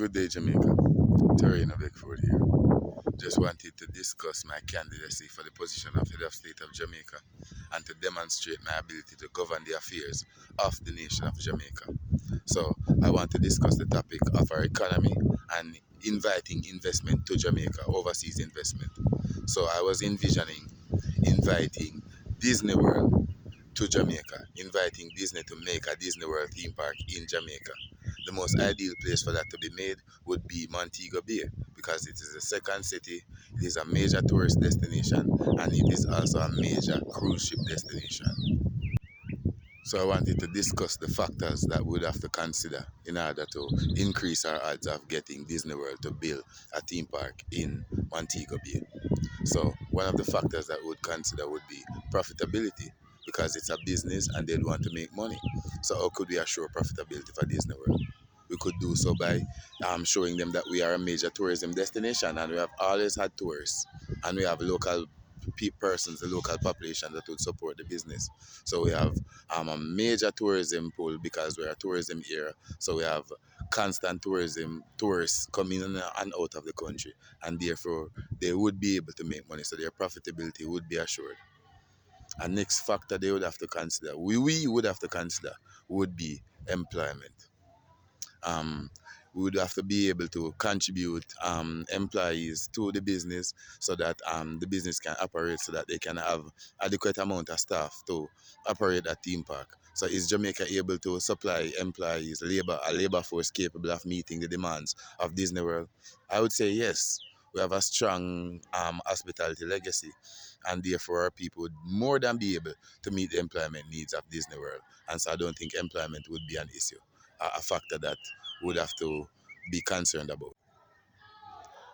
Good day, Jamaica. Toraino Beckford here. Just wanted to discuss my candidacy for the position of head of state of Jamaica and to demonstrate my ability to govern the affairs of the nation of Jamaica. So, I want to discuss the topic of our economy and inviting investment to Jamaica, overseas investment. So, I was envisioning inviting Disney World to Jamaica, inviting Disney to make a Disney World theme park in Jamaica. The most ideal place for that to be made would be Montego Bay because it is the second city, it is a major tourist destination, and it is also a major cruise ship destination. So I wanted to discuss the factors that we would have to consider in order to increase our odds of getting Disney World to build a theme park in Montego Bay. So one of the factors that we would consider would be profitability because it's a business and they'd want to make money. So how could we assure profitability for Disney World? We could do so by showing them that we are a major tourism destination and we have always had tourists and we have local persons, the local population that would support the business. So we have a major tourism pool because we're a tourism area. So we have constant tourism, tourists coming in and out of the country, and therefore they would be able to make money. So their profitability would be assured. A next factor they would have to consider, we would have to consider, would be employment. um, we would have to be able to contribute employees to the business so that the business can operate so that they can have adequate amount of staff to operate a theme park. So is Jamaica able to supply employees, a labor force capable of meeting the demands of Disney World? I would say yes. We have a strong hospitality legacy, and therefore our people would more than be able to meet the employment needs of Disney World. And so I don't think employment would be an issue, a factor that would have to be concerned about.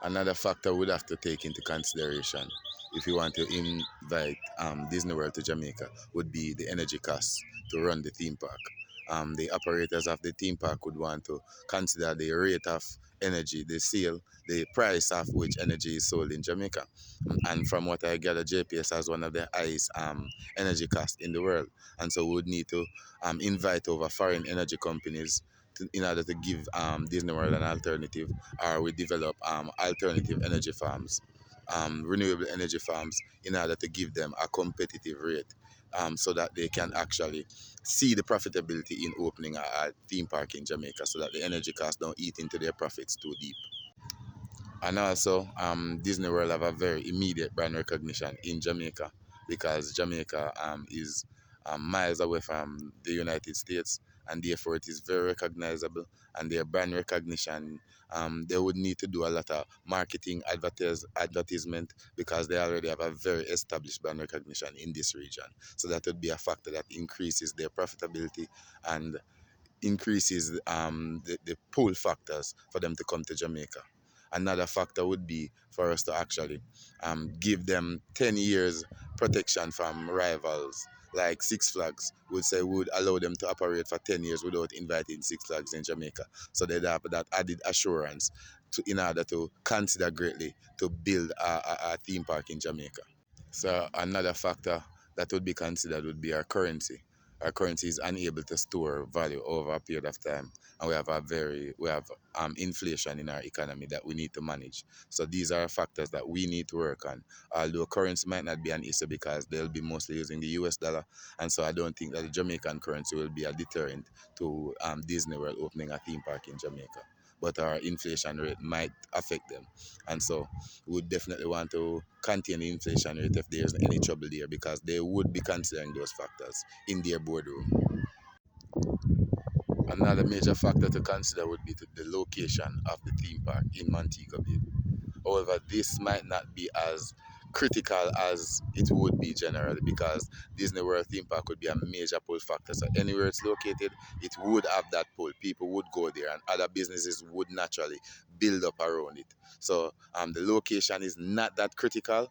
Another factor we'd have to take into consideration if you want to invite Disney World to Jamaica would be the energy costs to run the theme park. The operators of the theme park would want to consider the rate of energy, the sale, the price of which energy is sold in Jamaica. And from what I gather, JPS has one of the highest energy costs in the world. And so we would need to invite over foreign energy companies in order to give Disney World an alternative, or we develop alternative energy farms, renewable energy farms, in order to give them a competitive rate, so that they can actually see the profitability in opening a theme park in Jamaica so that the energy costs don't eat into their profits too deep. And also, Disney World have a very immediate brand recognition in Jamaica because Jamaica is miles away from the United States, and therefore it is very recognizable. And their brand recognition, they would need to do a lot of marketing, advertisement because they already have a very established brand recognition in this region. So that would be a factor that increases their profitability and increases the pull factors for them to come to Jamaica. Another factor would be for us to actually give them 10 years protection from rivals. Like Six Flags would say would allow them to operate for 10 years without inviting Six Flags in Jamaica. So they'd have that added assurance in order to consider greatly to build a theme park in Jamaica. So another factor that would be considered would be our currency. Our currency is unable to store value over a period of time, and we have inflation in our economy that we need to manage. So these are factors that we need to work on. Although currency might not be an issue because they'll be mostly using the US dollar, and so I don't think that the Jamaican currency will be a deterrent to Disney World opening a theme park in Jamaica. But our inflation rate might affect them, and so we would definitely want to contain the inflation rate if there's any trouble there because they would be considering those factors in their boardroom. Another major factor to consider would be the location of the theme park in Montego Bay. However, this might not be as critical as it would be generally because Disney World theme park would be a major pull factor. So anywhere it's located, it would have that pull. People would go there and other businesses would naturally build up around it. So the location is not that critical.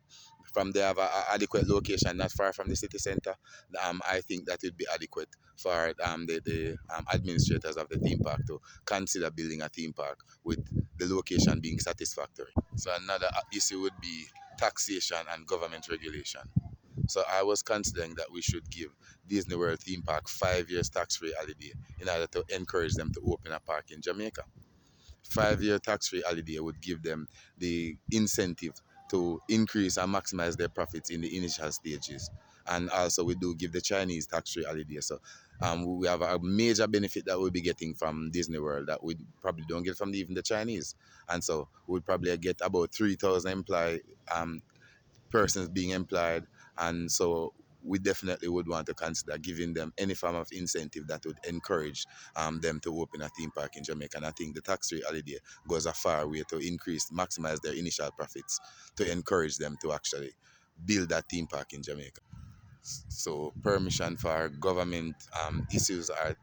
From they have a adequate location not far from the city center, I think that would be adequate for the administrators of the theme park to consider building a theme park with the location being satisfactory. So another issue would be taxation and government regulation. So I was considering that we should give Disney World theme park 5 years tax-free holiday in order to encourage them to open a park in Jamaica. 5-year tax-free holiday would give them the incentive to increase and maximize their profits in the initial stages. And also we do give the Chinese tax-free holiday. So we have a major benefit that we'll be getting from Disney World that we probably don't get from even the Chinese. And so we'll probably get about 3,000 persons being employed. And so we definitely would want to consider giving them any form of incentive that would encourage them to open a theme park in Jamaica. And I think the tax-free holiday goes a far way to maximize their initial profits, to encourage them to actually build that theme park in Jamaica. So permission for government issues are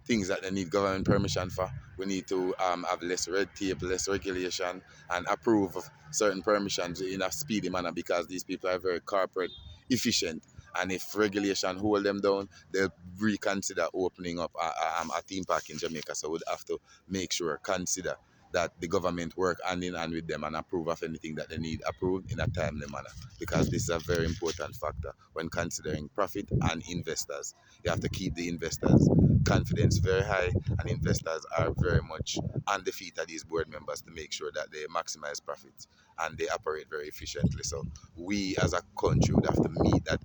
things that they need government permission for. We need to have less red tape, less regulation, and approve of certain permissions in a speedy manner, because these people are very corporate efficient. And if regulation hold them down, they'll reconsider opening up a theme park in Jamaica. So we'd have to make sure, consider that the government work hand in hand with them and approve of anything that they need approved in a timely manner, because this is a very important factor when considering profit and investors. You have to keep the investors' confidence very high, and investors are very much on the feet of these board members to make sure that they maximize profits and they operate very efficiently. So we as a country would have to meet that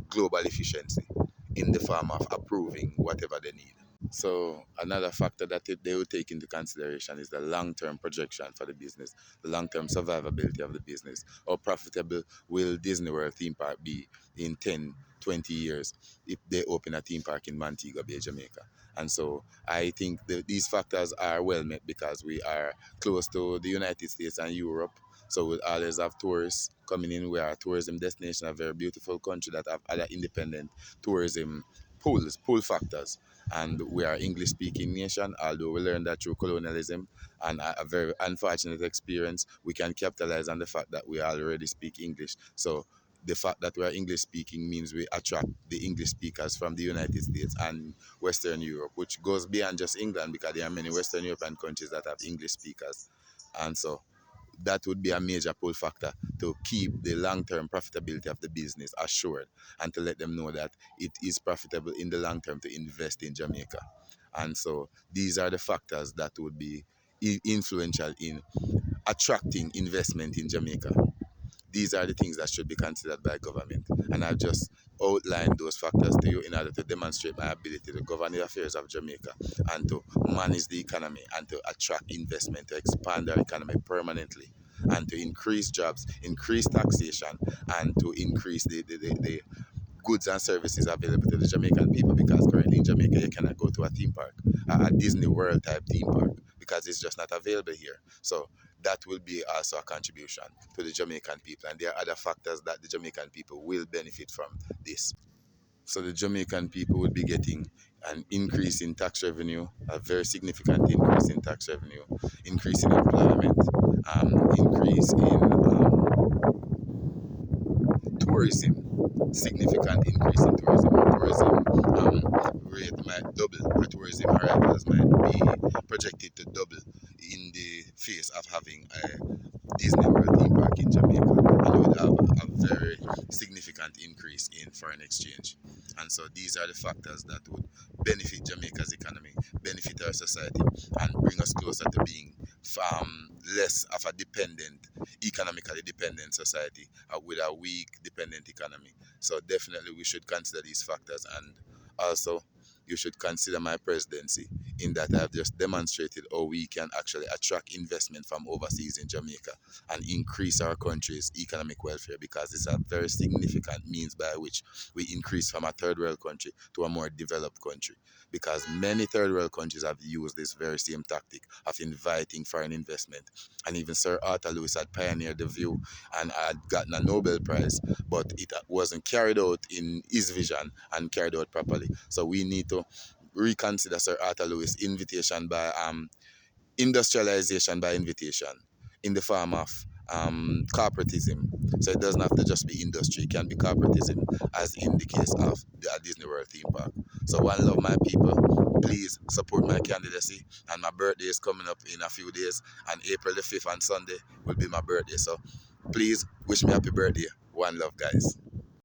global efficiency in the form of approving whatever they need. So another factor that they will take into consideration is the long-term projection for the business, the long-term survivability of the business. How profitable will Disney World theme park be in 10, 20 years if they open a theme park in Montego Bay, Jamaica? And so I think these factors are well met because we are close to the United States and Europe. So we'll always have tourists coming in. We are a tourism destination, a very beautiful country that have other independent tourism pull factors. And we are English speaking nation, although we learned that through colonialism and a very unfortunate experience. We can capitalize on the fact that we already speak English. So the fact that we are English speaking means we attract the English speakers from the United States and Western Europe, which goes beyond just England, because there are many Western European countries that have English speakers. And so that would be a major pull factor to keep the long-term profitability of the business assured, and to let them know that it is profitable in the long term to invest in Jamaica. And so these are the factors that would be influential in attracting investment in Jamaica. These are the things that should be considered by government. And I've just outlined those factors to you in order to demonstrate my ability to govern the affairs of Jamaica and to manage the economy and to attract investment, to expand our economy permanently, and to increase jobs, increase taxation, and to increase the goods and services available to the Jamaican people, because currently in Jamaica you cannot go to a theme park, a Disney World type theme park, because it's just not available here. So that will be also a contribution to the Jamaican people, and there are other factors that the Jamaican people will benefit from this. So the Jamaican people will be getting an increase in tax revenue, a very significant increase in tax revenue, increase in employment, increase in tourism, significant increase in tourism. Tourism rate might double, or tourism arrivals might be projected to double in the face of having a Disney World theme park in Jamaica, and it would have a very significant increase in foreign exchange. And so these are the factors that would benefit Jamaica's economy, benefit our society, and bring us closer to being less of a economically dependent society with a weak, dependent economy. So definitely we should consider these factors, and also you should consider my presidency, in that I've just demonstrated how we can actually attract investment from overseas in Jamaica and increase our country's economic welfare, because it's a very significant means by which we increase from a third world country to a more developed country. Because many third world countries have used this very same tactic of inviting foreign investment. And even Sir Arthur Lewis had pioneered the view and had gotten a Nobel Prize, but it wasn't carried out in his vision and carried out properly. So we need to reconsider Sir Arthur Lewis' invitation by industrialization by invitation, in the form of corporatism. So it doesn't have to just be industry, it can be corporatism, as in the case of the Disney World theme park. So one love, my people. Please support my candidacy, and my birthday is coming up in a few days, and April the 5th on Sunday will be my birthday. So please wish me happy birthday. One love, guys.